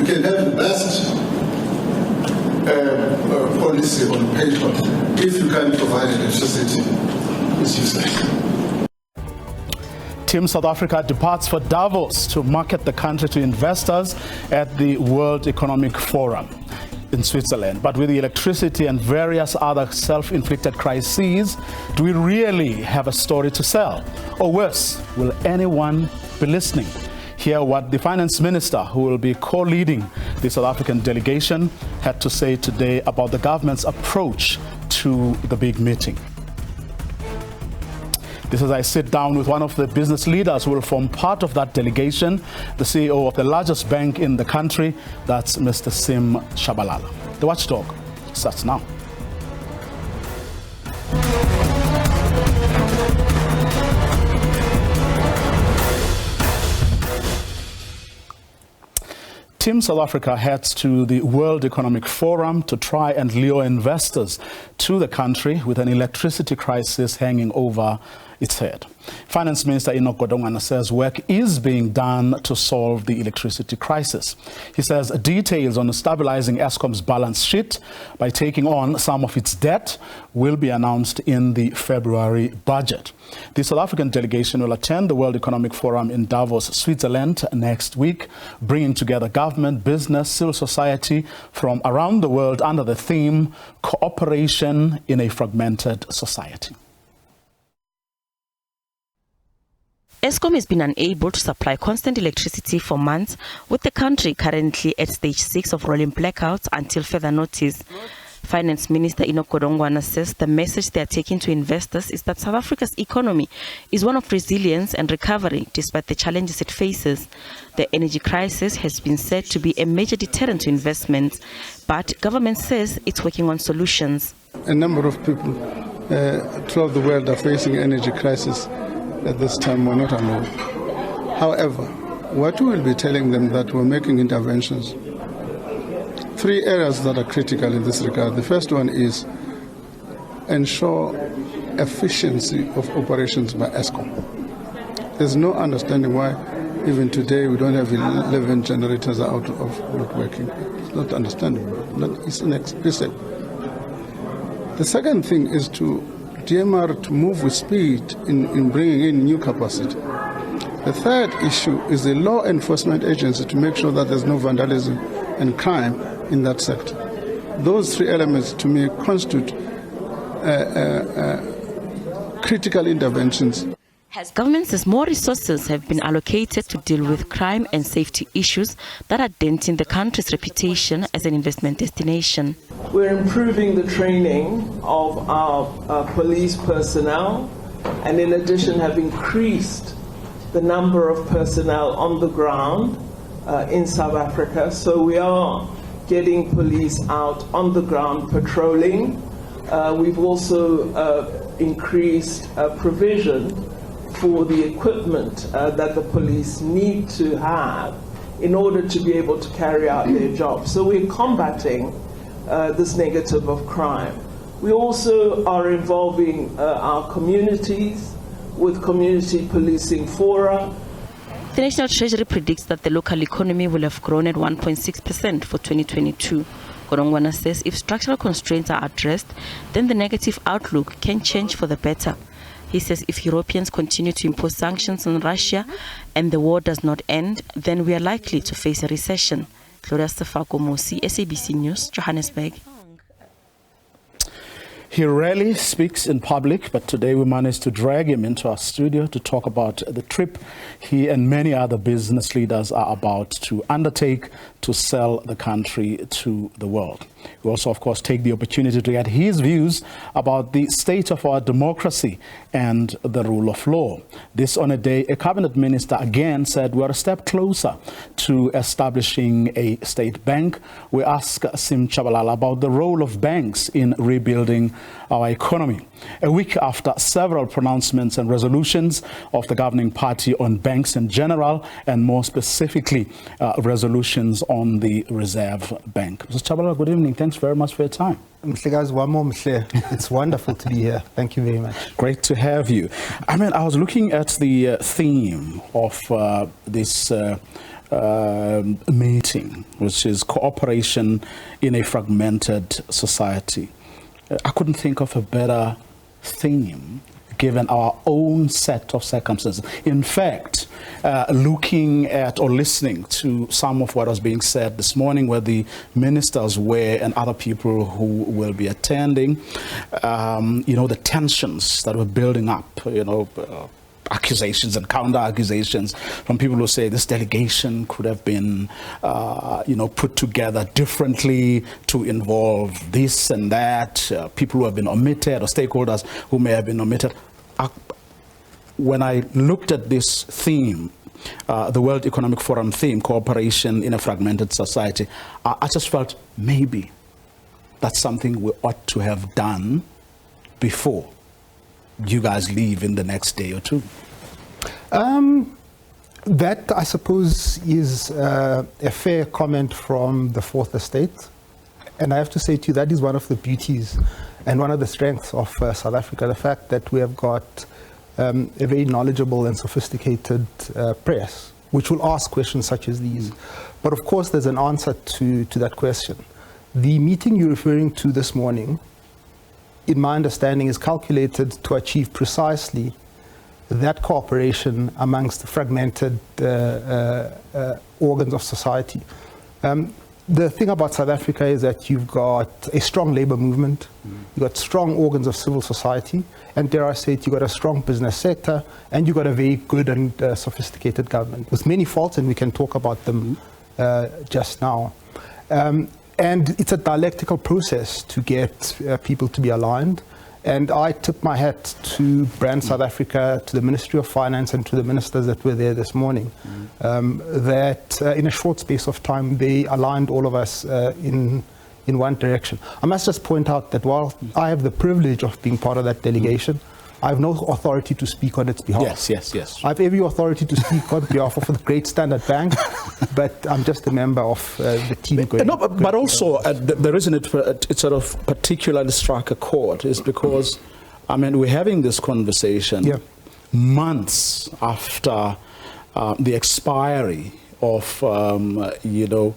You can have the best policy on paper. If you can't provide electricity, it's useless. Team South Africa departs for Davos to market the country to investors at the World Economic Forum in Switzerland. But with the electricity and various other self-inflicted crises, do we really have a story to sell? Or worse, will anyone be listening? Hear what the finance minister, who will be co-leading the South African delegation, had to say today about the government's approach to the big meeting. This is as I sit down with one of the business leaders who will form part of that delegation, the CEO of the largest bank in the country, that's Mr. Sim Tshabalala. The Watchdog starts now. Team South Africa heads to the World Economic Forum to try and lure investors to the country with an electricity crisis hanging over its head. Finance Minister Enoch Godongwana says work is being done to solve the electricity crisis. He says details on stabilizing Eskom's balance sheet by taking on some of its debt will be announced in the February budget. The South African delegation will attend the World Economic Forum in Davos, Switzerland next week, bringing together government, business, civil society from around the world under the theme Cooperation in a Fragmented Society. Eskom has been unable to supply constant electricity for months, with the country currently at stage 6 of rolling blackouts until further notice. Finance Minister Enoch Godongwana says the message they are taking to investors is that South Africa's economy is one of resilience and recovery despite the challenges it faces. The energy crisis has been said to be a major deterrent to investments, but government says it's working on solutions. A number of people throughout the world are facing energy crisis. At this time, we're not alone. However, what we will be telling them that we're making interventions. 3 areas that are critical in this regard. The first one is ensure efficiency of operations by Eskom. There's no understanding why even today we don't have 11 generators out of not working. It's not understandable. It's inexpressible. The second thing is to DMR to move with speed in bringing in new capacity. The third issue is the law enforcement agency to make sure that there's no vandalism and crime in that sector. Those 3 elements to me constitute critical interventions. Government says more resources have been allocated to deal with crime and safety issues that are denting the country's reputation as an investment destination. We're improving the training of our police personnel, and in addition have increased the number of personnel on the ground in South Africa. So we are getting police out on the ground patrolling. We've also increased provision for the equipment that the police need to have in order to be able to carry out their job. So we're combating this negative of crime. We also are involving our communities with community policing fora. The National Treasury predicts that the local economy will have grown at 1.6% for 2022. Godongwana says if structural constraints are addressed, then the negative outlook can change for the better. He says if Europeans continue to impose sanctions on Russia and the war does not end, then we are likely to face a recession. Gloria Stefako Mosi, SABC News, Johannesburg. He rarely speaks in public, but today we managed to drag him into our studio to talk about the trip he and many other business leaders are about to undertake to sell the country to the world. We also, of course, take the opportunity to get his views about the state of our democracy and the rule of law. This on a day a cabinet minister again said we're a step closer to establishing a state bank. We ask Sim Tshabalala about the role of banks in rebuilding our economy. A week after several pronouncements and resolutions of the governing party on banks in general, and more specifically, resolutions on the Reserve Bank. Mr. Tshabalala, good evening. Thanks very much for your time. It's wonderful to be here. Thank you very much. Great to have you. I mean, I was looking at the theme of this meeting, which is cooperation in a fragmented society. I couldn't think of a better theme given our own set of circumstances. In fact, looking at or listening to some of what was being said this morning, where the ministers were and other people who will be attending, the tensions that were building up, accusations and counter-accusations from people who say this delegation could have been, put together differently to involve this and that, people who have been omitted or stakeholders who may have been omitted. When I looked at this theme, the World Economic Forum theme, cooperation in a fragmented society, I just felt maybe that's something we ought to have done before you guys leave in the next day or two. That, I suppose, is a fair comment from the Fourth Estate. And I have to say to you, that is one of the beauties and one of the strengths of South Africa, the fact that we have got a very knowledgeable and sophisticated press, which will ask questions such as these. But of course, there's an answer to that question. The meeting you're referring to this morning, in my understanding, is calculated to achieve precisely that cooperation amongst fragmented organs of society. The thing about South Africa is that you've got a strong labor movement, you've got strong organs of civil society, and dare I say it, you've got a strong business sector, and you've got a very good and sophisticated government, with many faults, and we can talk about them just now. And it's a dialectical process to get people to be aligned. And I took my hat to Brand South Africa, to the Ministry of Finance, and to the ministers that were there this morning, that in a short space of time, they aligned all of us in one direction. I must just point out that while I have the privilege of being part of that delegation, I have no authority to speak on its behalf. Yes. I have every authority to speak on behalf of the Great Standard Bank, but I'm just a member of the team. But also, the reason it sort of particularly struck a chord is because, we're having this conversation months after the expiry of, the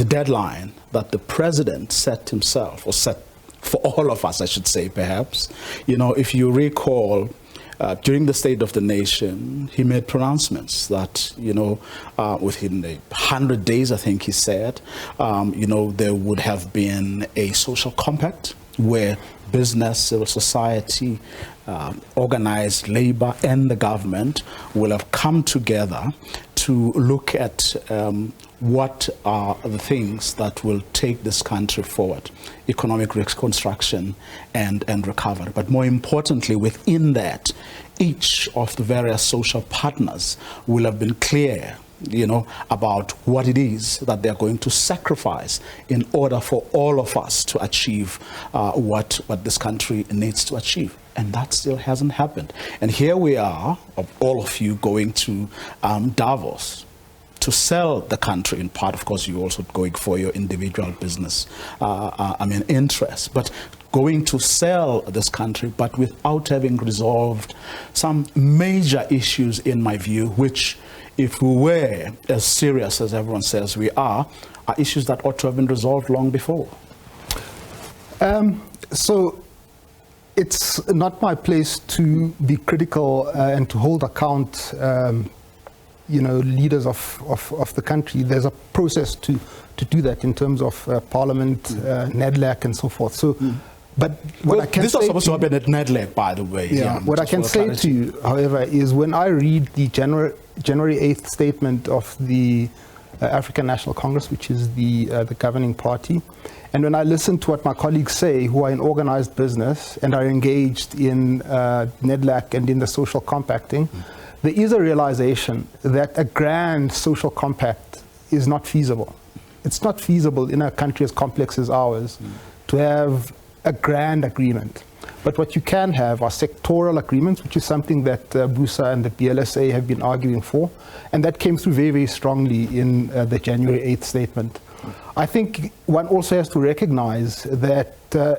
deadline that the president set himself, or set for all of us, I should say, perhaps. If you recall, during the State of the Nation, he made pronouncements that, within 100 days, I think he said, there would have been a social compact where business, civil society, organized labor, and the government will have come together to look at what are the things that will take this country forward: economic reconstruction and recovery. But more importantly, within that, each of the various social partners will have been clear, about what it is that they're going to sacrifice in order for all of us to achieve what this country needs to achieve. And that still hasn't happened. And here we are, all of you going to Davos to sell the country. In part, of course, you're also going for your individual business, interests, but going to sell this country, but without having resolved some major issues, in my view, which, if we were as serious as everyone says we are issues that ought to have been resolved long before. So it's not my place to be critical and to hold account leaders of the country. There's a process to do that in terms of Parliament, NEDLAC, and so forth. So, but what I can this say was supposed to happen at NEDLAC, by the way. What I can say to you, however, is when I read the January 8th statement of the African National Congress, which is the governing party, and when I listen to what my colleagues say, who are in organized business and are engaged in NEDLAC and in the social compacting, there is a realization that a grand social compact is not feasible. It's not feasible in a country as complex as ours to have a grand agreement. But what you can have are sectoral agreements, which is something that BUSA and the BLSA have been arguing for, and that came through very, very strongly in the January 8th statement. I think one also has to recognize that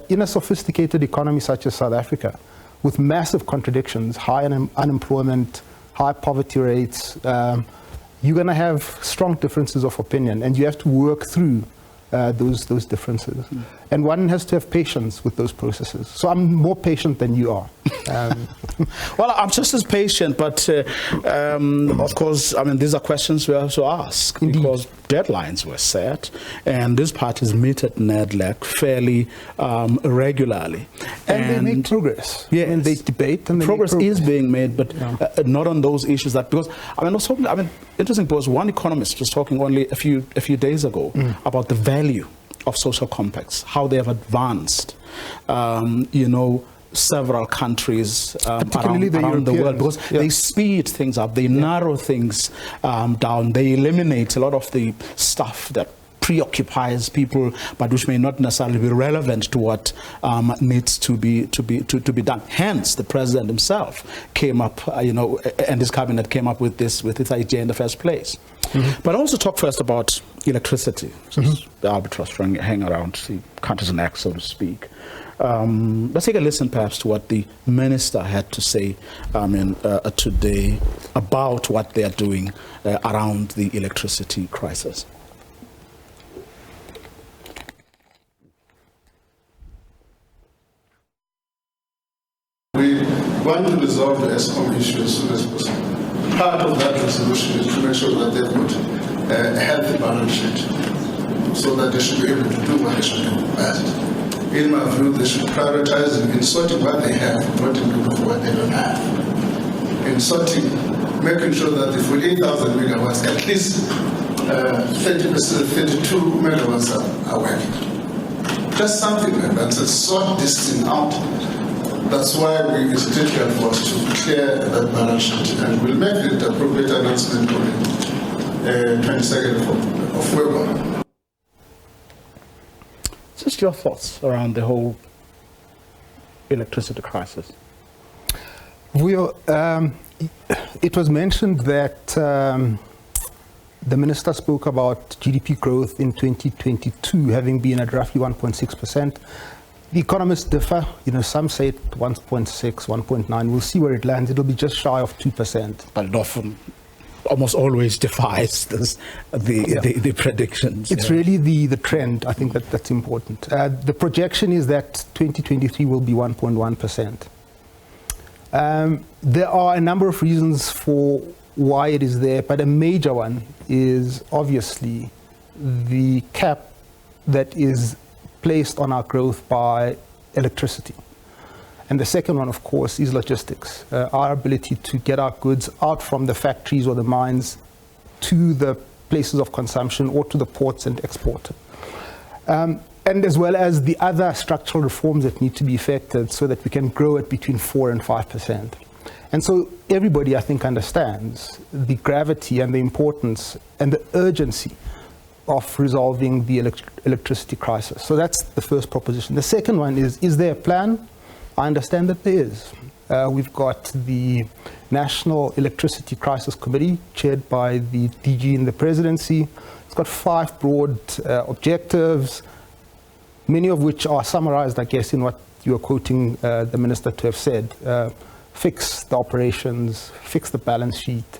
in a sophisticated economy such as South Africa, with massive contradictions, high unemployment, high poverty rates, you're going to have strong differences of opinion, and you have to work through those differences. And one has to have patience with those processes. So I'm more patient than you are. Well, I'm just as patient, but of course, I mean, these are questions we have to ask. Indeed. Because deadlines were set, and these parties meet at NEDLAC fairly regularly. And they make progress. Yes. And they debate, and progress is being made, but Yeah. not on those issues. That because interesting because one economist was talking only a few days ago about the value of social compacts, how they have advanced, several countries Particularly around the world, Europeans. because they speed things up, they narrow things down, they eliminate a lot of the stuff that preoccupies people, but which may not necessarily be relevant to what needs to be done. Hence, the president himself came up, and his cabinet came up with this idea in the first place. But I also talk first about electricity, the albatross hang around the country's neck, so to speak. Let's take a listen, perhaps, to what the minister had to say today about what they are doing around the electricity crisis. We want to resolve the ESCOM issue as soon as possible. Part of that resolution is to make sure that they've got a healthy balance sheet so that they should be able to do what they should do best. In my view, they should prioritize in sorting what they have, not in looking for what they don't have. In sorting, making sure that the 48,000 megawatts, at least 32 megawatts are working. Just something like that, to sort this thing out. That's why we instituted for us to clear that balance sheet, and we'll make the appropriate announcement on the 22nd of February. Just your thoughts around the whole electricity crisis. It was mentioned that the minister spoke about GDP growth in 2022 having been at roughly 1.6%. The economists differ. Some say 1.6, 1.9. We'll see where it lands. It'll be just shy of 2%. But it often, almost always defies the predictions. It's really the trend. I think that's important. The projection is that 2023 will be 1.1%. There are a number of reasons for why it is there, but a major one is obviously the cap that is placed on our growth by electricity. And the second one, of course, is logistics. Our ability to get our goods out from the factories or the mines to the places of consumption or to the ports and export. And as well as the other structural reforms that need to be effected so that we can grow at between 4 and 5%. And so everybody, I think, understands the gravity and the importance and the urgency of resolving the electricity crisis. So that's the first proposition. The second one is there a plan? I understand that there is. We've got the National Electricity Crisis Committee, chaired by the DG in the presidency. It's got 5 broad objectives, many of which are summarized, I guess, in what you were quoting the minister to have said. Fix the operations, fix the balance sheet,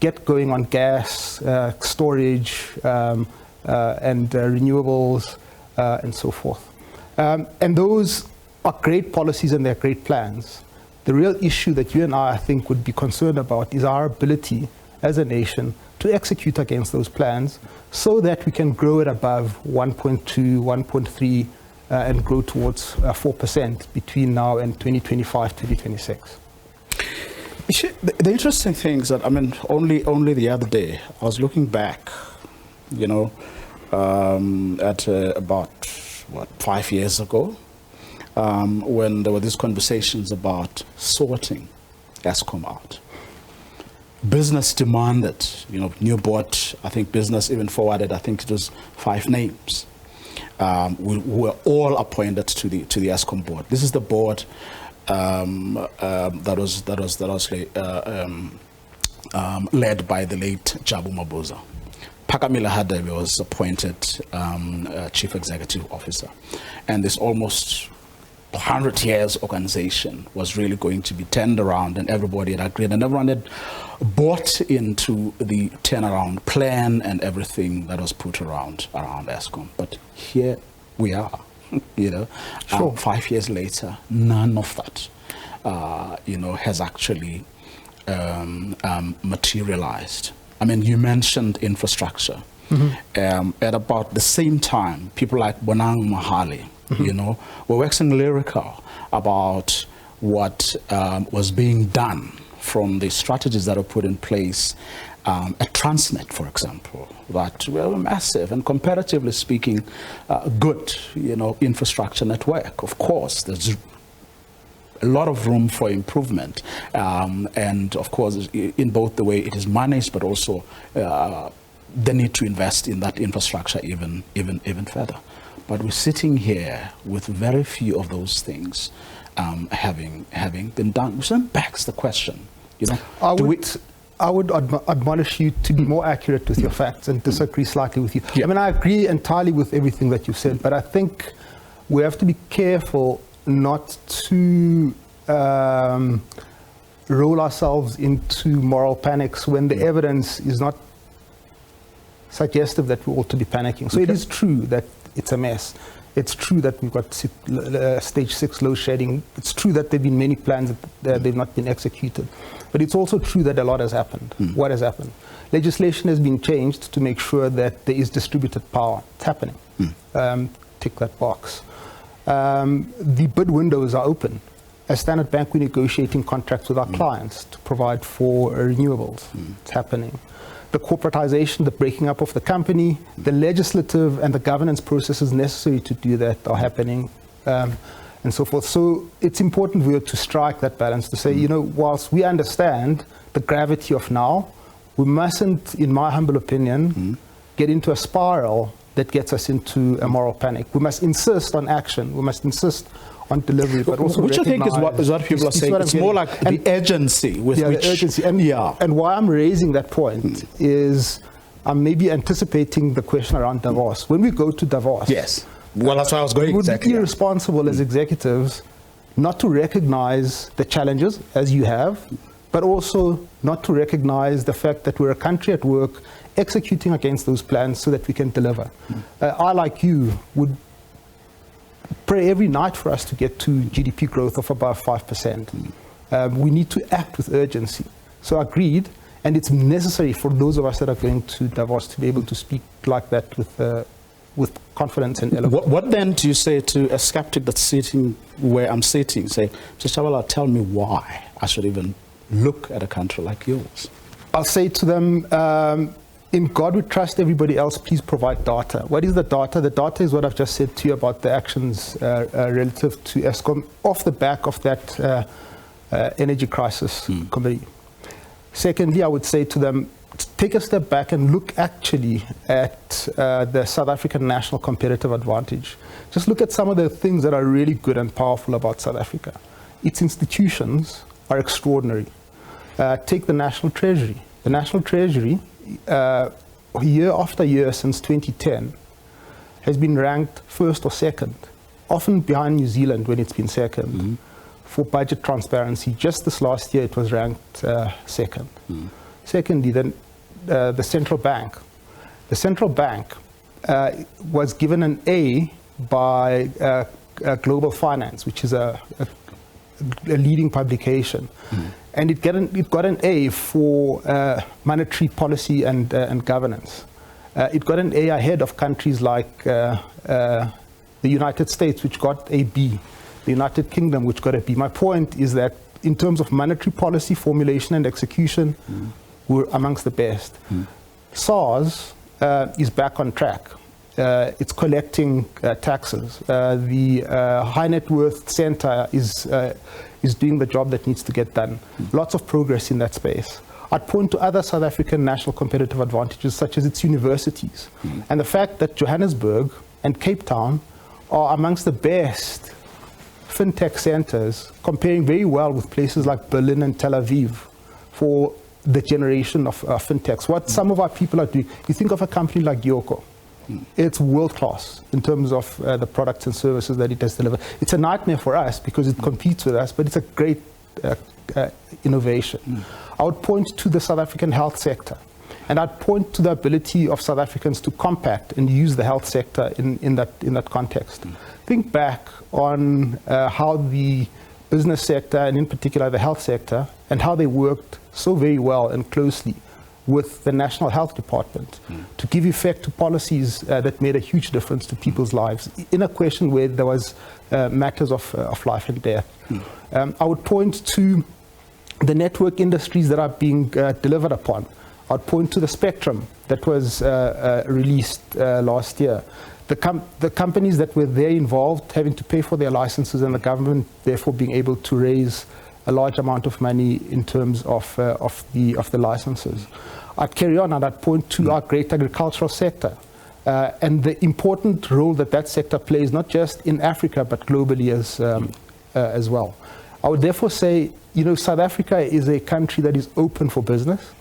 get going on gas, storage, and renewables, and so forth. And those are great policies and they're great plans. The real issue that you and I think, would be concerned about is our ability as a nation to execute against those plans so that we can grow at above 1.2, 1.3, and grow towards 4% between now and 2025, 2026. The interesting thing is that, only the other day, I was looking back, at about, 5 years ago, when there were these conversations about sorting ESCOM out. Business demanded, new board, I think business even forwarded, I think it was 5 names. We were all appointed to the ESCOM board. This is the board that was led by the late Jabu Mabuza. Pakamila Hadebe was appointed Chief Executive Officer, and there's almost 100 years organization was really going to be turned around, and everybody had agreed, and everyone had bought into the turnaround plan and everything that was put around Eskom. But here we are, 5 years later, none of that, has actually materialized. I mean, you mentioned infrastructure. At about the same time, people like Bonang Mahali, were waxing lyrical about what was being done from the strategies that were put in place at Transnet, for example, that were massive and comparatively speaking, good, infrastructure network. Of course, there's a lot of room for improvement, and of course, in both the way it is managed, but also the need to invest in that infrastructure even further. But we're sitting here with very few of those things having been done, which then begs the question, I would admonish you to be more accurate with your facts and disagree slightly with you. Yeah. I mean, I agree entirely with everything that you've said, but I think we have to be careful not to roll ourselves into moral panics when the evidence is not suggestive that we ought to be panicking. So it is true that it's a mess. It's true that we've got stage 6 load shedding. It's true that there have been many plans that they've not been executed. But it's also true that a lot has happened. What has happened? Legislation has been changed to make sure that there is distributed power. It's happening. Tick that box. The bid windows are open. As Standard Bank, we're negotiating contracts with our clients to provide for renewables. It's happening. The corporatization, the breaking up of the company, the legislative and the governance processes necessary to do that are happening, and so forth. So it's important to strike that balance, to say, whilst we understand the gravity of now, we mustn't, in my humble opinion, get into a spiral that gets us into a moral panic. We must insist on action. We must insist on delivery, but also which I think is what people are saying. It's more like the urgency with which... the urgency. And why I'm raising that point is I'm maybe anticipating the question around Davos. When we go to Davos... Yes. Well, that's why I was going. It would be irresponsible as executives not to recognize the challenges, as you have, but also not to recognize the fact that we're a country at work executing against those plans so that we can deliver. I, like you, would pray every night for us to get to GDP growth of above 5%. We need to act with urgency. So agreed, and it's necessary for those of us that are going to Davos to be able to speak like that with confidence and eloquence. What then do you say to a skeptic that's sitting where I'm sitting, say, Mr. Tshabalala, tell me why I should even look at a country like yours? I'll say to them, in God we trust, everybody else, please provide data. What is the data? The data is what I've just said to you about the actions relative to Eskom off the back of that energy crisis committee. Secondly, I would say to them, take a step back and look actually at the South African national competitive advantage. Just look at some of the things that are really good and powerful about South Africa. Its institutions are extraordinary. Take the National Treasury. The National Treasury, year after year since 2010, has been ranked first or second, often behind New Zealand when it's been second, for budget transparency. Just this last year it was ranked second. Secondly, then the central bank. The central bank was given an A by Global Finance, which is a leading publication. And it got an A for monetary policy and governance. It got an A ahead of countries like the United States, which got a B, the United Kingdom, which got a B. My point is that in terms of monetary policy formulation and execution, we're amongst the best. SARS is back on track. It's collecting taxes. The high net worth center is doing the job that needs to get done. Lots of progress in that space. I'd point to other South African national competitive advantages, such as its universities. And the fact that Johannesburg and Cape Town are amongst the best fintech centers, comparing very well with places like Berlin and Tel Aviv for the generation of fintechs. What some of our people are doing, you think of a company like Yoko. It's world class in terms of the products and services that it has delivered. It's a nightmare for us because it competes with us, but it's a great innovation. I would point to the South African health sector, and I'd point to the ability of South Africans to compact and use the health sector in that context. Think back on how the business sector, and in particular the health sector, and how they worked so very well and closely with the National Health Department to give effect to policies that made a huge difference to people's lives in a question where there was matters of life and death. I would point to the network industries that are being delivered upon. I'd point to the spectrum that was released last year. The companies that were there involved having to pay for their licenses, and the government therefore being able to raise a large amount of money in terms of the licenses. I'd carry on and I'd point to our great agricultural sector and the important role that that sector plays, not just in Africa but globally as well. I would therefore say, South Africa is a country that is open for business.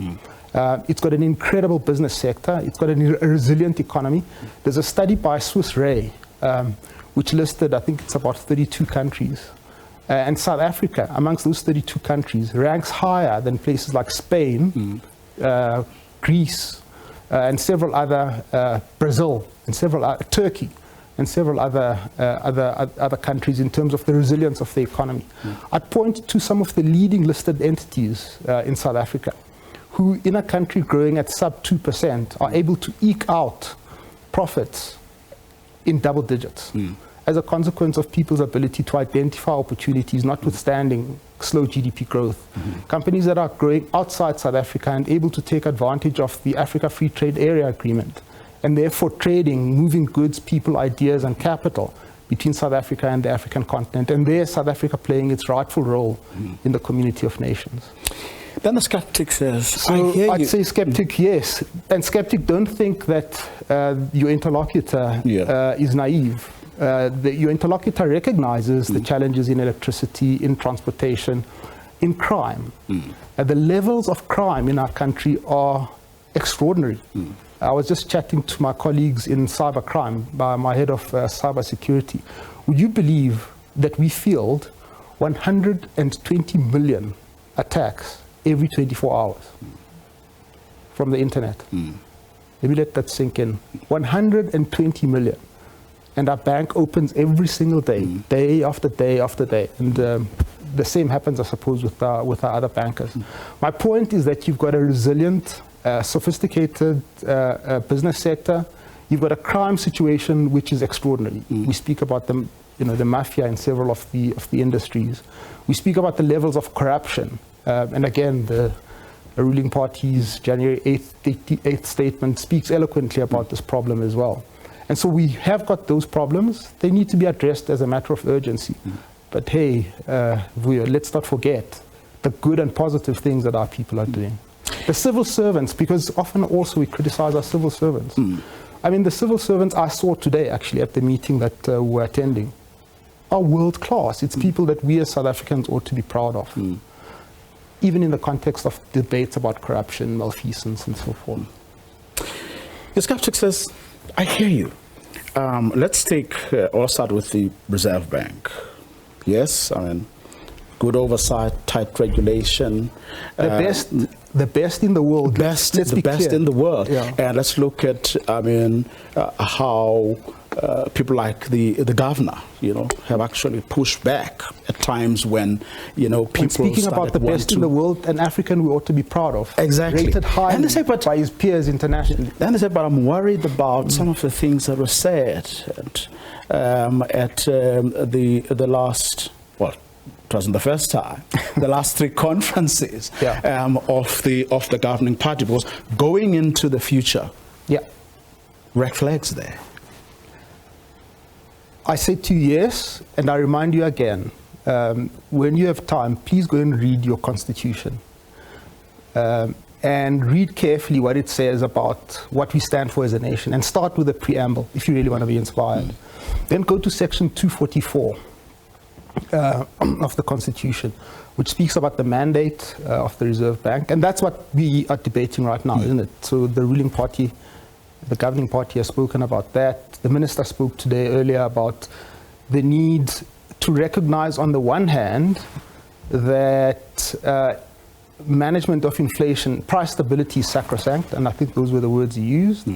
It's got an incredible business sector. It's got a resilient economy. There's a study by Swiss Re, which listed, I think it's about 32 countries. And South Africa, amongst those 32 countries, ranks higher than places like Spain, Greece, and several other, Brazil, and several Turkey, and several other countries in terms of the resilience of the economy. I'd point to some of the leading listed entities in South Africa, who in a country growing at sub 2% are able to eke out profits in double digits as a consequence of people's ability to identify opportunities, notwithstanding slow GDP growth. Companies that are growing outside South Africa and able to take advantage of the Africa Free Trade Area Agreement, and therefore trading, moving goods, people, ideas, and capital between South Africa and the African continent, and there South Africa playing its rightful role in the community of nations. Then the skeptic says, so I'd say skeptic, yes. And skeptic, don't think that your interlocutor is naive. Your interlocutor recognizes the challenges in electricity, in transportation, in crime. The levels of crime in our country are extraordinary. I was just chatting to my colleagues in cybercrime, my head of cyber security. Would you believe that we field 120 million attacks every 24 hours from the internet? Let me let that sink in. 120 million. And our bank opens every single day, day after day after day. And the same happens, I suppose, with our other bankers. My point is that you've got a resilient, sophisticated business sector. You've got a crime situation which is extraordinary. We speak about the mafia in several of the industries. We speak about the levels of corruption. And again, the ruling party's January 8th statement speaks eloquently about this problem as well. And so we have got those problems. They need to be addressed as a matter of urgency. But hey, let's not forget the good and positive things that our people are doing. The civil servants, because often also we criticize our civil servants. I mean, the civil servants I saw today actually at the meeting that we're attending are world class. It's people that we as South Africans ought to be proud of. Even in the context of debates about corruption, malfeasance, and so forth. The skeptic says, I hear you. Let's start with the Reserve Bank. Yes, I mean, good oversight, tight regulation. The best in the world. The best in the world. Yeah. And let's look at, how people like the governor, have actually pushed back at times when, people speaking about the best in the world, an African we ought to be proud of. Exactly. Rated high by his peers internationally. Then they say, but I'm worried about some of the things that were said at the last, well, it wasn't the first time, the last three conferences of the governing party, because going into the future, red flags there. I say to you yes, and I remind you again, when you have time, please go and read your constitution. And read carefully what it says about what we stand for as a nation, and start with the preamble if you really want to be inspired. Then go to section 244 of the Constitution, which speaks about the mandate of the Reserve Bank. And that's what we are debating right now, isn't it? So the ruling party The governing party has spoken about that. The minister spoke today earlier about the need to recognize, on the one hand, that management of inflation, price stability is sacrosanct, and I think those were the words he used.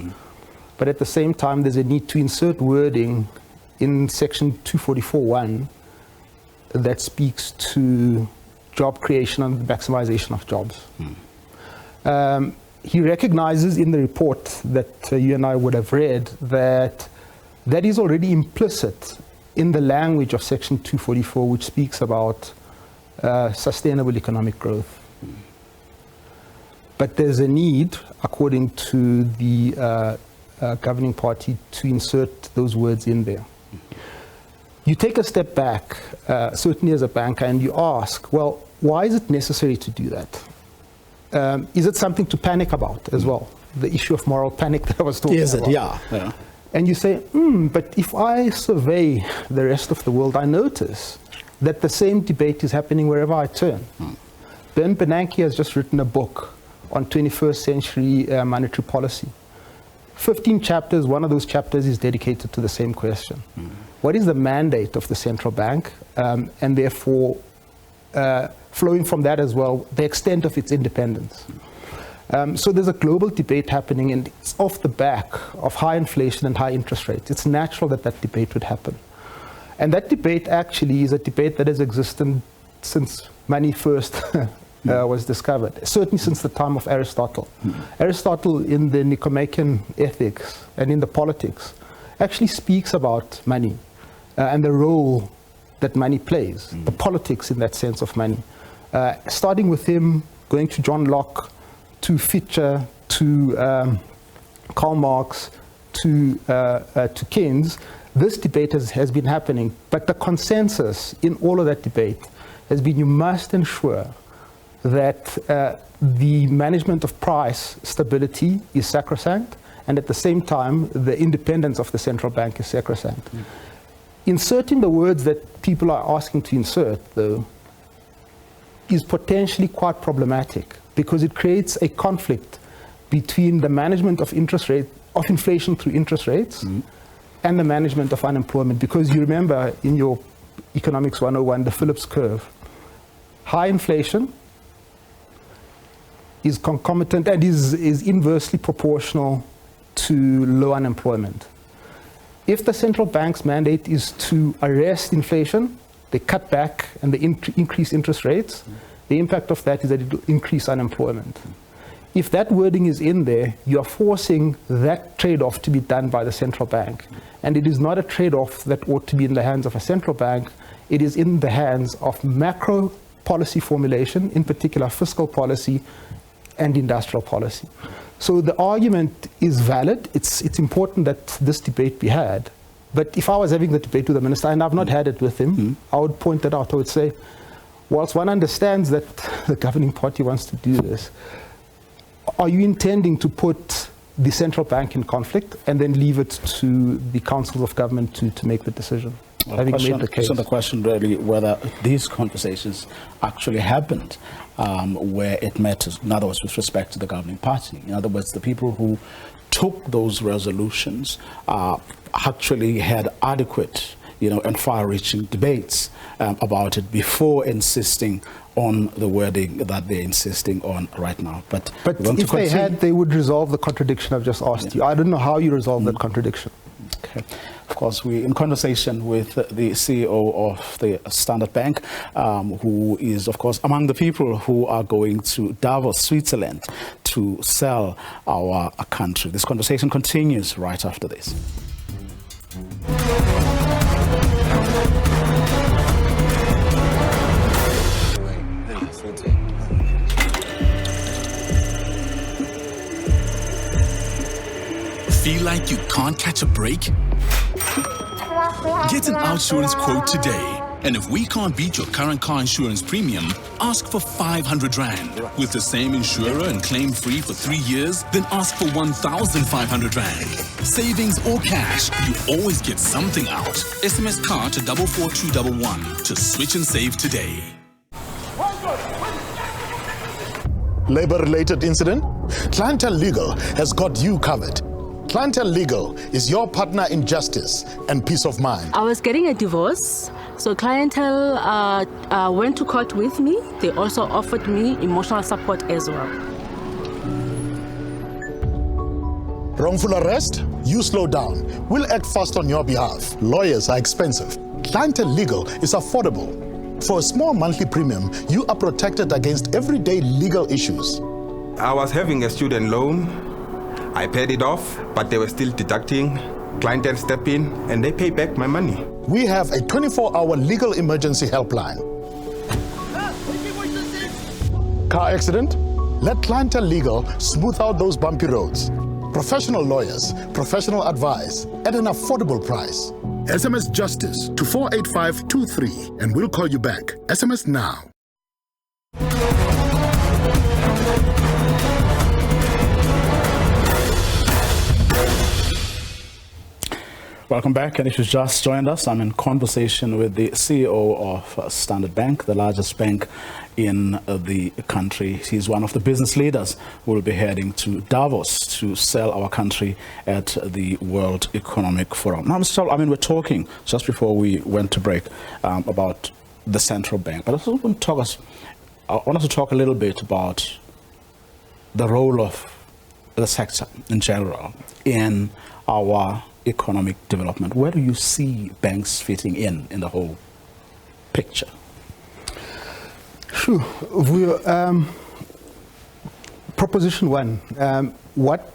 But at the same time, there's a need to insert wording in section 244.1 that speaks to job creation and the maximization of jobs. He recognizes in the report that you and I would have read that that is already implicit in the language of section 244, which speaks about sustainable economic growth. But there's a need, according to the governing party, to insert those words in there. You take a step back, certainly as a banker, and you ask, well, why is it necessary to do that? Is it something to panic about as well? The issue of moral panic that I was talking about. Yeah. And you say, but if I survey the rest of the world, I notice that the same debate is happening wherever I turn. Ben Bernanke has just written a book on 21st century monetary policy. 15 chapters, one of those chapters is dedicated to the same question. What is the mandate of the central bank? And therefore, flowing from that as well, the extent of its independence. So there's a global debate happening, and it's off the back of high inflation and high interest rates. It's natural that that debate would happen. And that debate actually is a debate that has existed since money first was discovered, certainly since the time of Aristotle. Aristotle, in the Nicomachean Ethics and in the Politics, actually speaks about money and the role that money plays, the politics in that sense of money. Starting with him, going to John Locke, to Fichte, to Karl Marx, to Keynes, this debate has been happening. But the consensus in all of that debate has been you must ensure that the management of price stability is sacrosanct, and at the same time, the independence of the central bank is sacrosanct. Inserting the words that people are asking to insert, though, is potentially quite problematic, because it creates a conflict between the management of interest rate, of inflation through interest rates, and the management of unemployment. Because you remember in your Economics 101, the Phillips curve, high inflation is concomitant and is inversely proportional to low unemployment. If the central bank's mandate is to arrest inflation, they cut back and they increase interest rates, the impact of that is that it will increase unemployment. If that wording is in there, you are forcing that trade-off to be done by the central bank. And it is not a trade-off that ought to be in the hands of a central bank. It is in the hands of macro policy formulation, in particular fiscal policy and industrial policy. So the argument is valid. It's important that this debate be had. But if I was having the debate with the minister, and I've not had it with him, I would point it out. I would say, whilst one understands that the governing party wants to do this, are you intending to put the central bank in conflict and then leave it to the councils of government to make the decision? Having made the case. So the question really whether these conversations actually happened where it matters, in other words, with respect to the governing party. In other words, the people who took those resolutions actually had adequate, and far-reaching debates about it before insisting on the wording that they're insisting on right now. But if they had, they would resolve the contradiction I've just asked you. I don't know how you resolve that contradiction. Okay. Of course, we're in conversation with the CEO of the Standard Bank, who is, of course, among the people who are going to Davos, Switzerland, to sell our country. This conversation continues right after this. Feel like you can't catch a break? Get an OUTsurance quote today. And if we can't beat your current car insurance premium, ask for 500 Rand. With the same insurer and claim free for 3 years, then ask for 1,500 Rand. Savings or cash, you always get something out. SMS car to 44211 to switch and save today. Labor-related incident? Clientele Legal has got you covered. Clientele Legal is your partner in justice and peace of mind. I was getting a divorce, so Clientele went to court with me. They also offered me emotional support as well. Wrongful arrest? You slow down. We'll act fast on your behalf. Lawyers are expensive. Clientele Legal is affordable. For a small monthly premium, you are protected against everyday legal issues. I was having a student loan. I paid it off, but they were still deducting. Clientele step in and they pay back my money. We have a 24-hour legal emergency helpline. Car accident? Let Clientele Legal smooth out those bumpy roads. Professional lawyers, professional advice at an affordable price. SMS Justice to 48523 and we'll call you back. SMS now. Welcome back, and if you've just joined us, I'm in conversation with the CEO of Standard Bank, the largest bank in the country. He's one of the business leaders who will be heading to Davos to sell our country at the World Economic Forum. Now, Mr. Tshabalala, we're talking just before we went to break about the central bank, but I also want us to talk a little bit about the role of the sector in general in our economic development. Where do you see banks fitting in the whole picture? Sure. Proposition one, what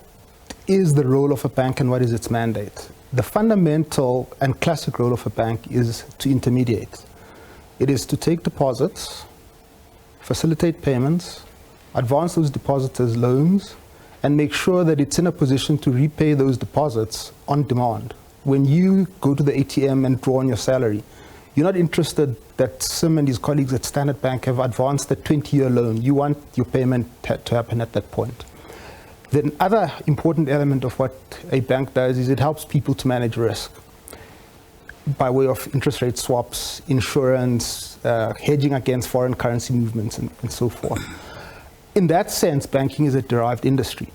is the role of a bank and what is its mandate? The fundamental and classic role of a bank is to intermediate. It is to take deposits, facilitate payments, advance those depositors' loans, and make sure that it's in a position to repay those deposits on demand. When you go to the ATM and draw on your salary, you're not interested that Sim and his colleagues at Standard Bank have advanced a 20-year loan. You want your payment to happen at that point. The other important element of what a bank does is it helps people to manage risk by way of interest rate swaps, insurance, hedging against foreign currency movements, and so forth. In that sense, banking is a derived industry.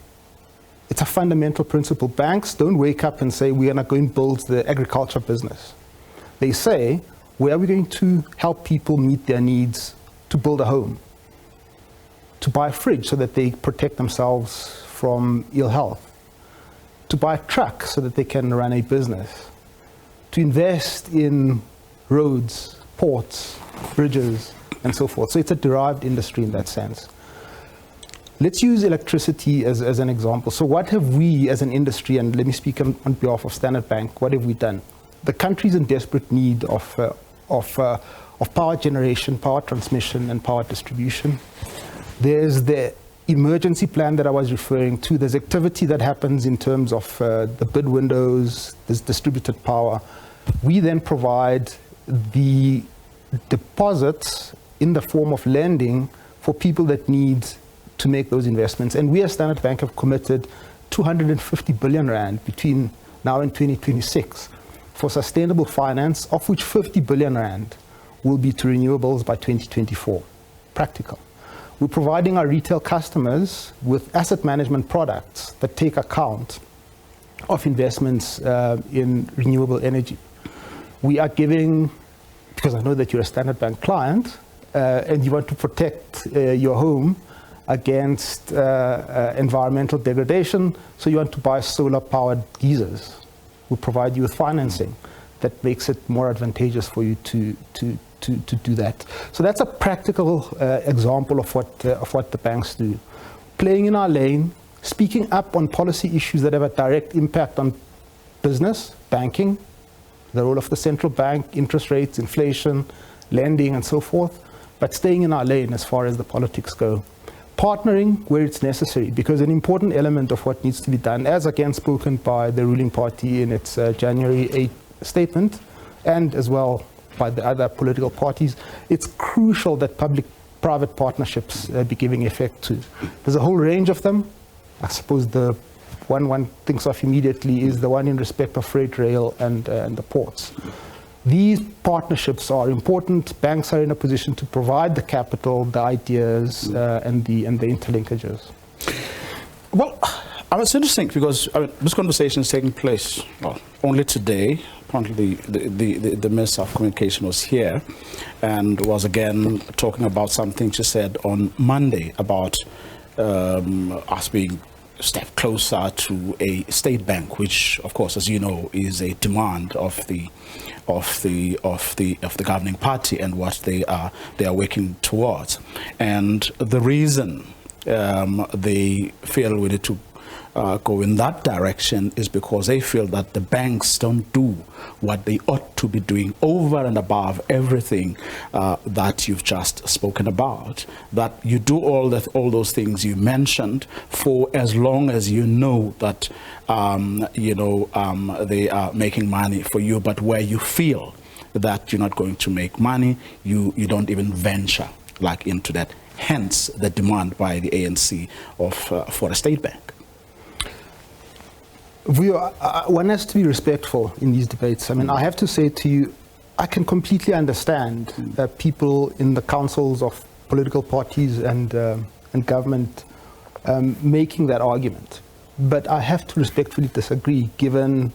It's a fundamental principle. Banks don't wake up and say, we're going to go and build the agriculture business. They say, where are we going to help people meet their needs to build a home, to buy a fridge so that they protect themselves from ill health, to buy a truck so that they can run a business, to invest in roads, ports, bridges, and so forth. So it's a derived industry in that sense. Let's use electricity as an example. So what have we as an industry, and let me speak on behalf of Standard Bank, what have we done? The country's in desperate need of power generation, power transmission, and power distribution. There's the emergency plan that I was referring to. There's activity that happens in terms of the bid windows, there's distributed power. We then provide the deposits in the form of lending for people that need to make those investments. And we as Standard Bank have committed 250 billion rand between now and 2026 for sustainable finance, of which 50 billion rand will be to renewables by 2024. Practical. We're providing our retail customers with asset management products that take account of investments in renewable energy. We are giving, because I know that you're a Standard Bank client, and you want to protect your home against environmental degradation, so you want to buy solar-powered geysers. We'll provide you with financing that makes it more advantageous for you to do that. So that's a practical example of what the banks do. Playing in our lane, speaking up on policy issues that have a direct impact on business, banking, the role of the central bank, interest rates, inflation, lending, and so forth, but staying in our lane as far as the politics go. Partnering where it's necessary, because an important element of what needs to be done, as again spoken by the ruling party in its January 8 statement, and as well by the other political parties, it's crucial that public-private partnerships be giving effect to. There's a whole range of them. I suppose the one thinks of immediately is the one in respect of freight rail and the ports. These partnerships are important. Banks are in a position to provide the capital, the ideas, and the interlinkages. Well, It's interesting because this conversation is taking place, well, only today. Apparently the Minister of Communication was here and was again talking about something she said on Monday about us being a step closer to a state bank, which, of course, as you know, is a demand of the governing party and what they are working towards. And the reason they feel we need to go in that direction is because they feel that the banks don't do what they ought to be doing over and above everything that you've just spoken about. That you do all those things you mentioned for as long as you know that they are making money for you, but where you feel that you're not going to make money, you don't even venture like into that. Hence the demand by the ANC for a state bank. One has to be respectful in these debates. I mean, I have to say to you, I can completely understand that people in the councils of political parties and government making that argument. But I have to respectfully disagree, given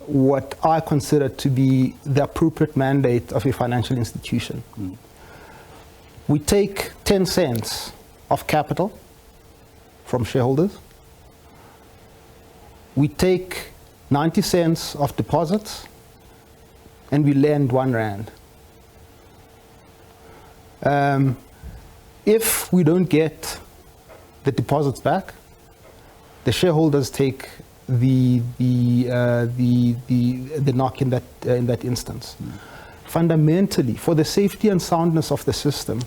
what I consider to be the appropriate mandate of a financial institution. We take 10 cents of capital from shareholders. We take 90 cents of deposits and we lend R1. If we don't get the deposits back, the shareholders take the knock in that instance. Fundamentally, for the safety and soundness of the system,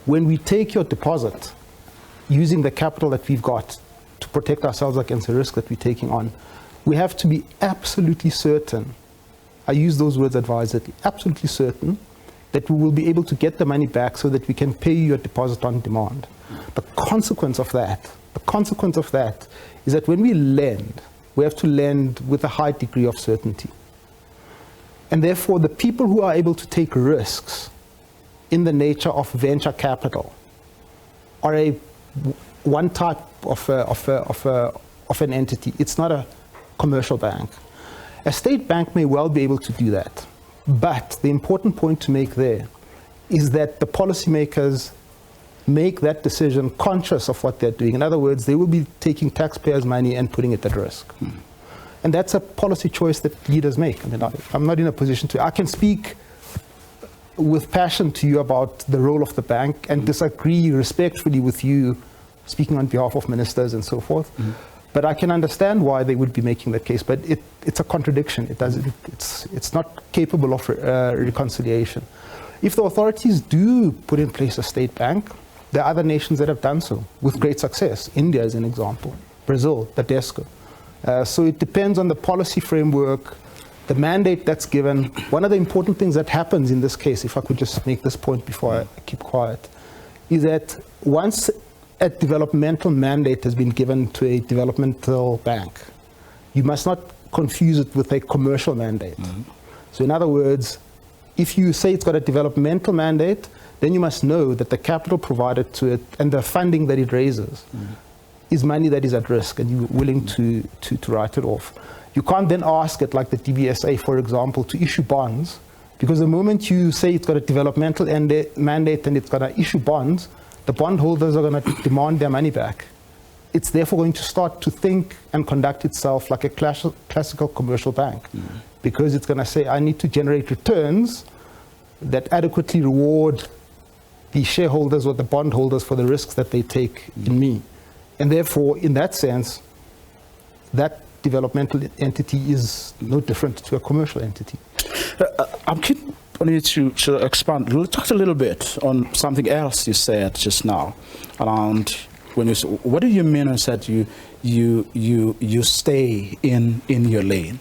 when we take your deposit using the capital that we've got to protect ourselves against the risk that we're taking on, we have to be absolutely certain, I use those words advisedly, absolutely certain that we will be able to get the money back so that we can pay you your deposit on demand. The consequence of that is that when we lend, we have to lend with a high degree of certainty. And therefore, the people who are able to take risks in the nature of venture capital are one type of an entity. It's not a commercial bank. A state bank may well be able to do that. But the important point to make there is that the policymakers make that decision conscious of what they're doing. In other words, they will be taking taxpayers' money and putting it at risk. And that's a policy choice that leaders make. I mean, I'm not in a position to, I can speak with passion to you about the role of the bank and disagree respectfully with you, speaking on behalf of ministers and so forth. But I can understand why they would be making that case. But it's a contradiction. It's not capable of reconciliation. If the authorities do put in place a state bank, there are other nations that have done so with great success. India is an example. Brazil, Bradesco. So it depends on the policy framework, the mandate that's given. One of the important things that happens in this case, if I could just make this point before I keep quiet, is that once a developmental mandate has been given to a developmental bank, you must not confuse it with a commercial mandate. So in other words, if you say it's got a developmental mandate, then you must know that the capital provided to it and the funding that it raises is money that is at risk, and you're willing to write it off. You can't then ask it, like the DBSA, for example, to issue bonds, because the moment you say it's got a developmental mandate and it's got to issue bonds, the bondholders are going to demand their money back. It's therefore going to start to think and conduct itself like a classical commercial bank, because it's going to say, I need to generate returns that adequately reward the shareholders or the bondholders for the risks that they take in me. And therefore, in that sense, that developmental entity is no different to a commercial entity. I'm keen on you to expand. We'll talk a little bit on something else you said just now around when you said, what do you mean when you said you stay in your lane?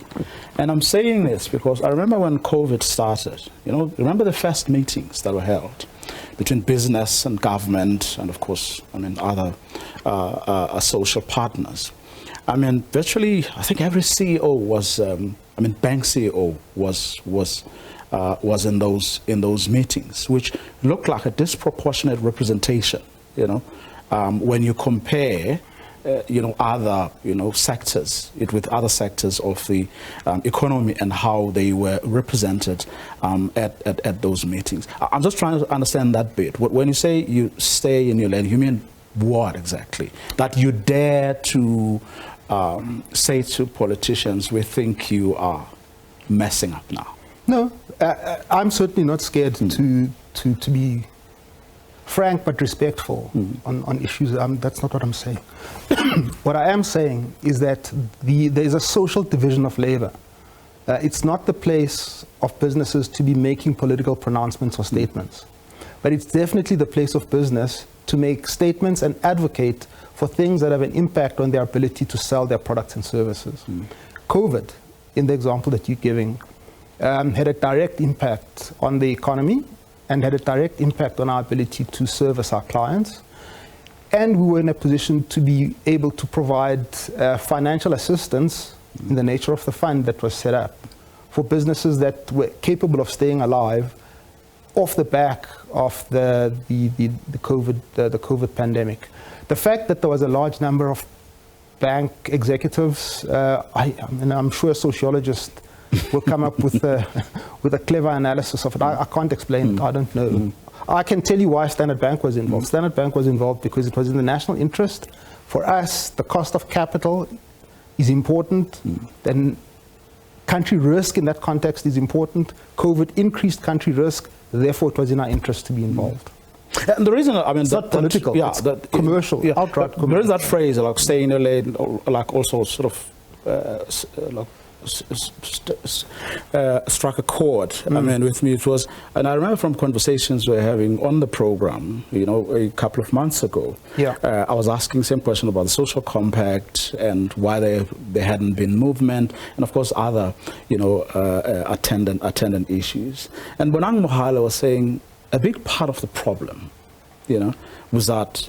And I'm saying this because I remember when COVID started, remember the first meetings that were held between business and government and, of course, other social partners. Virtually, I think every CEO was, bank CEO was in those meetings, which looked like a disproportionate representation, when you compare other, sectors, with other sectors of the economy and how they were represented at those meetings. I'm just trying to understand that bit. When you say you stay in your lane, you mean what exactly? That you dare to say to politicians, we think you are messing up now? No, I'm certainly not scared to be frank but respectful on issues. That's not what I'm saying. What I am saying is that there is a social division of labor. It's not the place of businesses to be making political pronouncements or statements, but it's definitely the place of business to make statements and advocate for things that have an impact on their ability to sell their products and services. COVID, in the example that you're giving, had a direct impact on the economy and had a direct impact on our ability to service our clients. And we were in a position to be able to provide financial assistance in the nature of the fund that was set up for businesses that were capable of staying alive off the back of the COVID pandemic. The fact that there was a large number of bank executives, I'm sure a sociologist will come up with a clever analysis of it. I can't explain it. I don't know. I can tell you why Standard Bank was involved. Standard Bank was involved because it was in the national interest. For us, the cost of capital is important. Then country risk in that context is important. COVID increased country risk. Therefore, it was in our interest to be involved. And the reason, it's not political, it's commercial, outright commercial. There is that phrase, like stay in your lane, like also sort of struck a chord. With me it was, and I remember from conversations we were having on the program, a couple of months ago. I was asking the same question about the social compact and why there hadn't been movement, and of course other, attendant issues. And Bonang Mohale was saying a big part of the problem, was that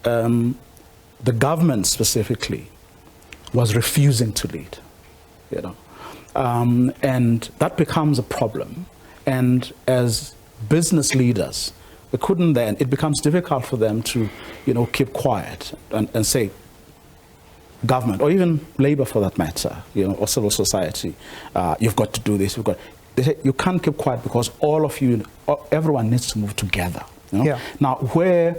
the government specifically was refusing to lead. And that becomes a problem. And as business leaders, it becomes difficult for them to, keep quiet and say, government, or even labor for that matter, or civil society, you've got to do this. They say you can't keep quiet because everyone needs to move together. Now, where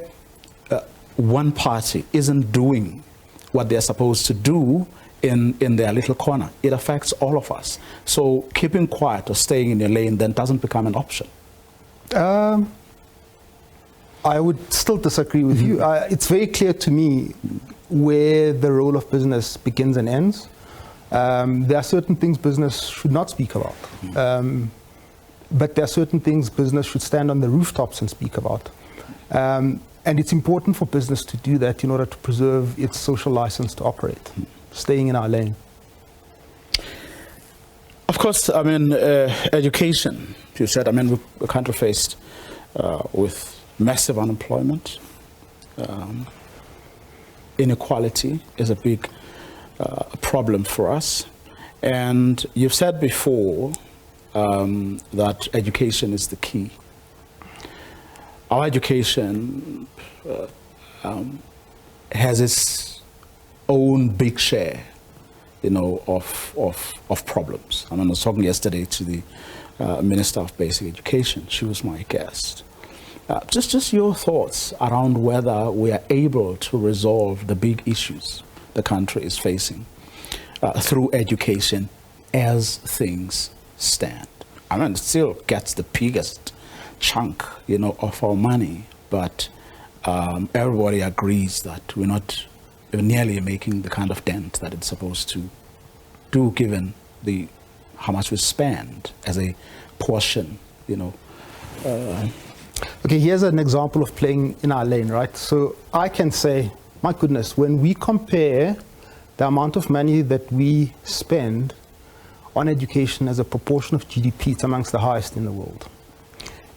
one party isn't doing what they're supposed to do in their little corner, it affects all of us. So keeping quiet or staying in your lane then doesn't become an option. I would still disagree with you. It's very clear to me where the role of business begins and ends. There are certain things business should not speak about. But there are certain things business should stand on the rooftops and speak about. And it's important for business to do that in order to preserve its social license to operate. Staying in our lane. Of course, education, you said, we're a country faced with massive unemployment. Inequality is a big problem for us. And you've said before that education is the key. Our education has its own big share, of problems. I was talking yesterday to the Minister of Basic Education. She was my guest. Just your thoughts around whether we are able to resolve the big issues the country is facing through education as things stand. It still gets the biggest chunk, of our money, but everybody agrees that we're not nearly making the kind of dent that it's supposed to do, given how much we spend as a portion, Okay, here's an example of playing in our lane, right? So I can say, my goodness, when we compare the amount of money that we spend on education as a proportion of GDP, it's amongst the highest in the world.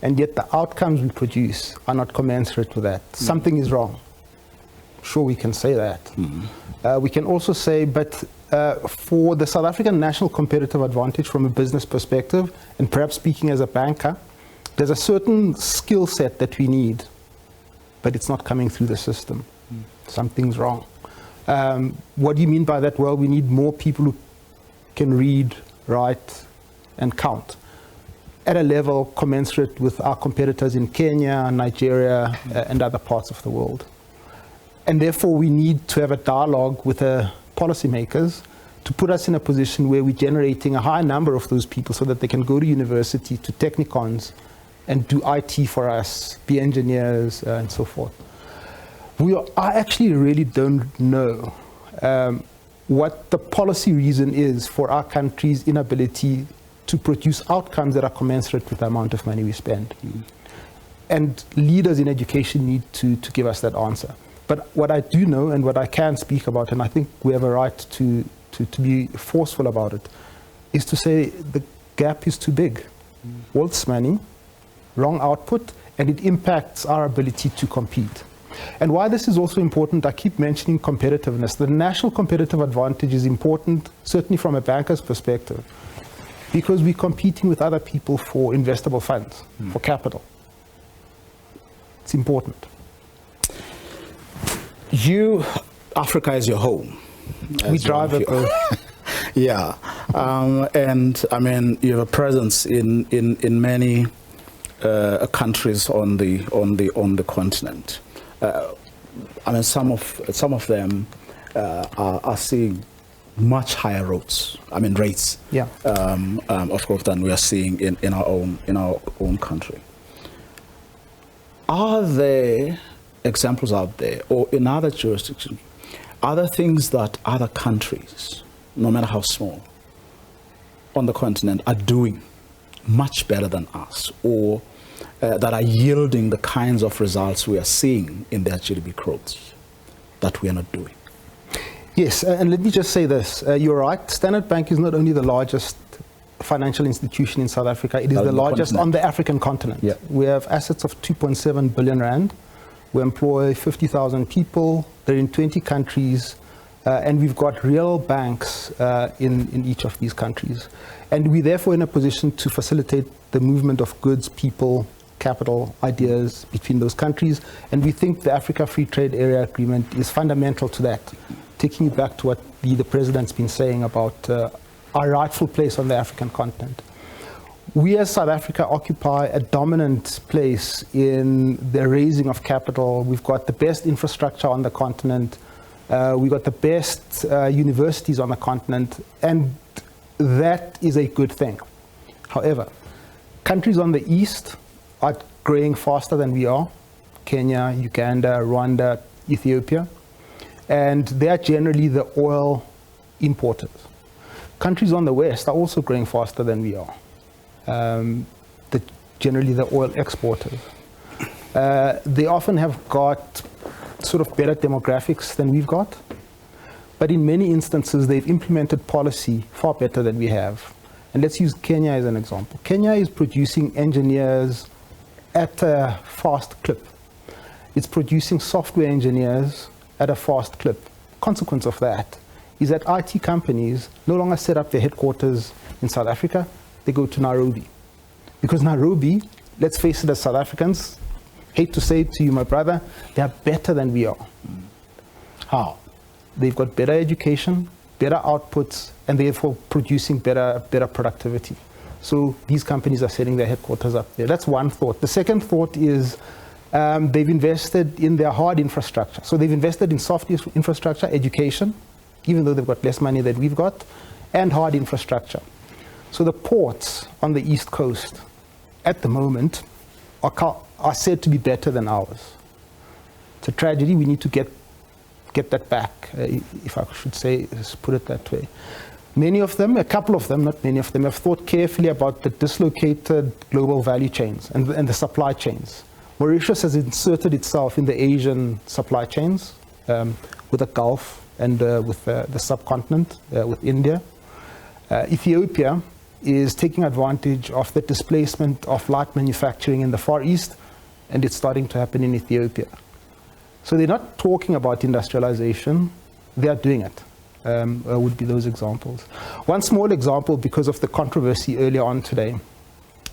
And yet the outcomes we produce are not commensurate with that. Something is wrong. Sure, we can say that. We can also say, but for the South African national competitive advantage from a business perspective, and perhaps speaking as a banker, there's a certain skill set that we need, but it's not coming through the system. Something's wrong. What do you mean by that? Well, we need more people who can read, write, and count at a level commensurate with our competitors in Kenya, Nigeria, and other parts of the world. And therefore, we need to have a dialogue with the policymakers to put us in a position where we're generating a high number of those people so that they can go to university, to technicons, and do IT for us, be engineers, and so forth. I actually really don't know what the policy reason is for our country's inability to produce outcomes that are commensurate with the amount of money we spend. And leaders in education need to give us that answer. But what I do know and what I can speak about, and I think we have a right to be forceful about it, is to say the gap is too big. World's money, wrong output, and it impacts our ability to compete. And why this is also important, I keep mentioning competitiveness. The national competitive advantage is important, certainly from a banker's perspective, because we're competing with other people for investable funds, for capital. It's important. Africa is your home. We drive it though. Yeah, and I mean you have a presence in many countries on the continent. I mean some of them are seeing much higher rates. Yeah. Of growth than we are seeing in our own country. Are there examples out there, or in other jurisdictions, other things that other countries, no matter how small, on the continent are doing much better than us, or that are yielding the kinds of results we are seeing in their GDP growth that we are not doing? Yes, and let me just say this. You're right, Standard Bank is not only the largest financial institution in South Africa, it is the largest on the African continent. Yeah. We have assets of 2.7 billion rand. We employ 50,000 people. They're in 20 countries. And we've got real banks in each of these countries. And we're therefore in a position to facilitate the movement of goods, people, capital, ideas between those countries. And we think the Africa Free Trade Area Agreement is fundamental to that, taking you back to what the President's been saying about our rightful place on the African continent. We as South Africa occupy a dominant place in the raising of capital. We've got the best infrastructure on the continent. We've got the best universities on the continent, and that is a good thing. However, countries on the east are growing faster than we are. Kenya, Uganda, Rwanda, Ethiopia. And they are generally the oil importers. Countries on the west are also growing faster than we are. Generally the oil exporters. They often have got sort of better demographics than we've got, but in many instances they've implemented policy far better than we have. And let's use Kenya as an example. Kenya is producing engineers at a fast clip. It's producing software engineers at a fast clip. Consequence of that is that IT companies no longer set up their headquarters in South Africa, they go to Nairobi. Because Nairobi, let's face it as South Africans, hate to say it to you, my brother, they are better than we are. How? They've got better education, better outputs, and therefore producing better productivity. So these companies are setting their headquarters up there. That's one thought. The second thought is they've invested in their hard infrastructure. So they've invested in soft infrastructure, education, even though they've got less money than we've got, and hard infrastructure. So the ports on the East Coast at the moment are said to be better than ours. It's a tragedy. We need to get that back, if I should say, put it that way. Many of them, a couple of them, not many of them, have thought carefully about the dislocated global value chains and the supply chains. Mauritius has inserted itself in the Asian supply chains with the Gulf and with the subcontinent, with India. Ethiopia is taking advantage of the displacement of light manufacturing in the Far East, and it's starting to happen in Ethiopia. So they're not talking about industrialization, they are doing it, would be those examples. One small example, because of the controversy earlier on today,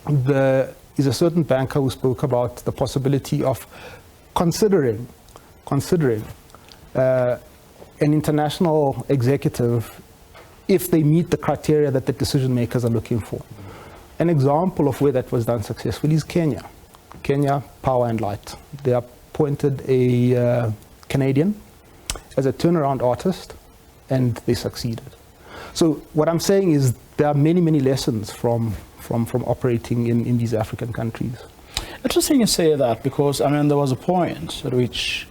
there is a certain banker who spoke about the possibility of considering an international executive if they meet the criteria that the decision makers are looking for. An example of where that was done successfully is Kenya. Kenya, Power and Light. They appointed a Canadian as a turnaround artist, and they succeeded. So what I'm saying is there are many, many lessons from operating in these African countries. Interesting you say that, because I mean there was a point at which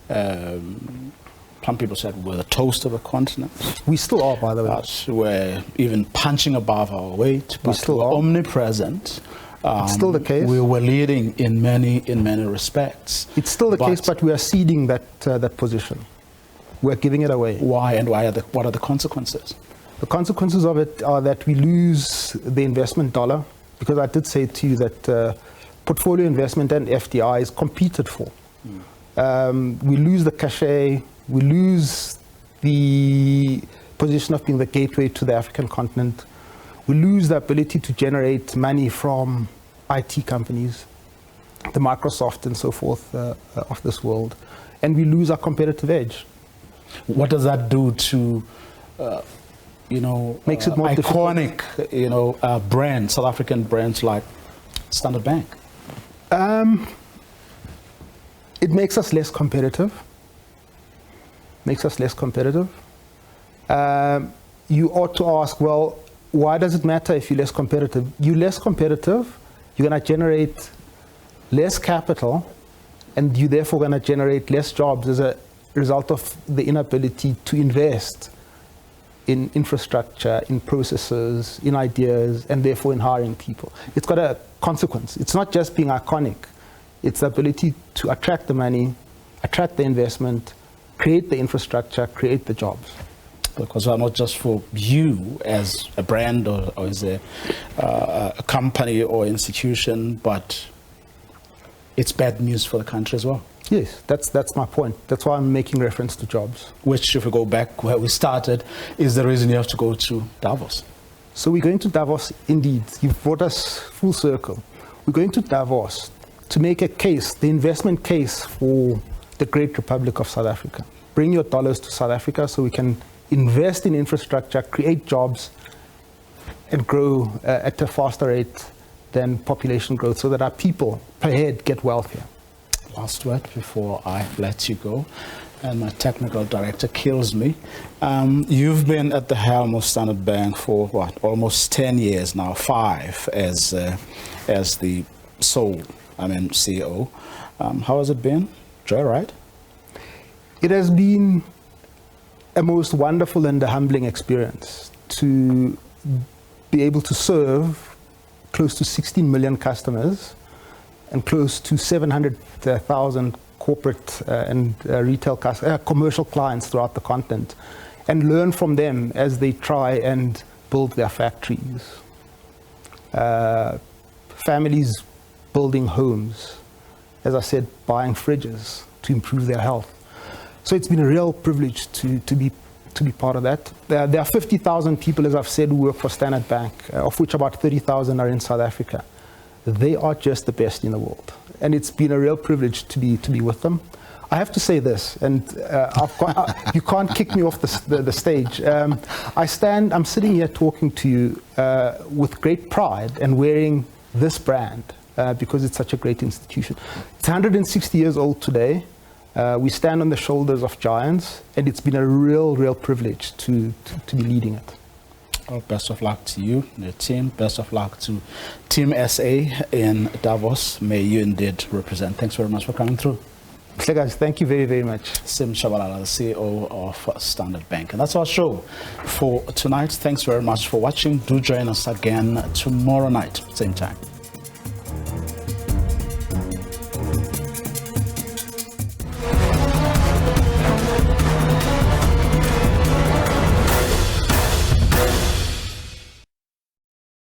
some people said we're the toast of the continent. We still are, by the way. But we're even punching above our weight. But we still are omnipresent. It's still the case. We were leading in many respects. It's still the case, but we are ceding that position. We're giving it away. Why, and what are the consequences? The consequences of it are that we lose the investment dollar, because I did say to you that portfolio investment and FDI is competed for. We lose the cachet, we lose the position of being the gateway to the African continent. We lose the ability to generate money from IT companies, the Microsoft and so forth of this world. And we lose our competitive edge. What does that do to, makes it more iconic, brands, South African brands like Standard Bank? It makes us less competitive. You ought to ask, well, why does it matter if you're less competitive? You're less competitive, you're going to generate less capital, and you're therefore going to generate less jobs as a result of the inability to invest in infrastructure, in processes, in ideas, and therefore in hiring people. It's got a consequence. It's not just being iconic. It's the ability to attract the money, attract the investment, create the infrastructure, create the jobs. Because not just for you as a brand or as a company or institution, but it's bad news for the country as well. Yes, that's my point. That's why I'm making reference to jobs. Which, if we go back where we started, is the reason you have to go to Davos. So we're going to Davos, indeed. You've brought us full circle. We're going to Davos to make a case, the investment case for the great Republic of South Africa. Bring your dollars to South Africa so we can invest in infrastructure, create jobs, and grow at a faster rate than population growth so that our people per head get wealthier. Last word before I let you go, and my technical director kills me. You've been at the helm of Standard Bank for what, almost 10 years now, 5 as the sole, CEO. How has it been? Joyride? It has been a most wonderful and a humbling experience to be able to serve close to 16 million customers and close to 700,000 corporate and retail commercial clients throughout the continent, and learn from them as they try and build their factories. Families building homes, as I said, buying fridges to improve their health. So it's been a real privilege to be part of that. There are 50,000 people, as I've said, who work for Standard Bank, of which about 30,000 are in South Africa. They are just the best in the world, and it's been a real privilege to be with them. I have to say this, and you can't kick me off the stage. I'm sitting here talking to you with great pride and wearing this brand because it's such a great institution. It's 160 years old today. We stand on the shoulders of giants, and it's been a real privilege to be leading it. Well, best of luck to you, your team. Best of luck to Team SA in Davos. May you indeed represent. Thanks very much for coming through. Guys, thank you very much. Sim Tshabalala, the CEO of Standard Bank. And that's our show for tonight. Thanks very much for watching. Do join us again tomorrow night, same time.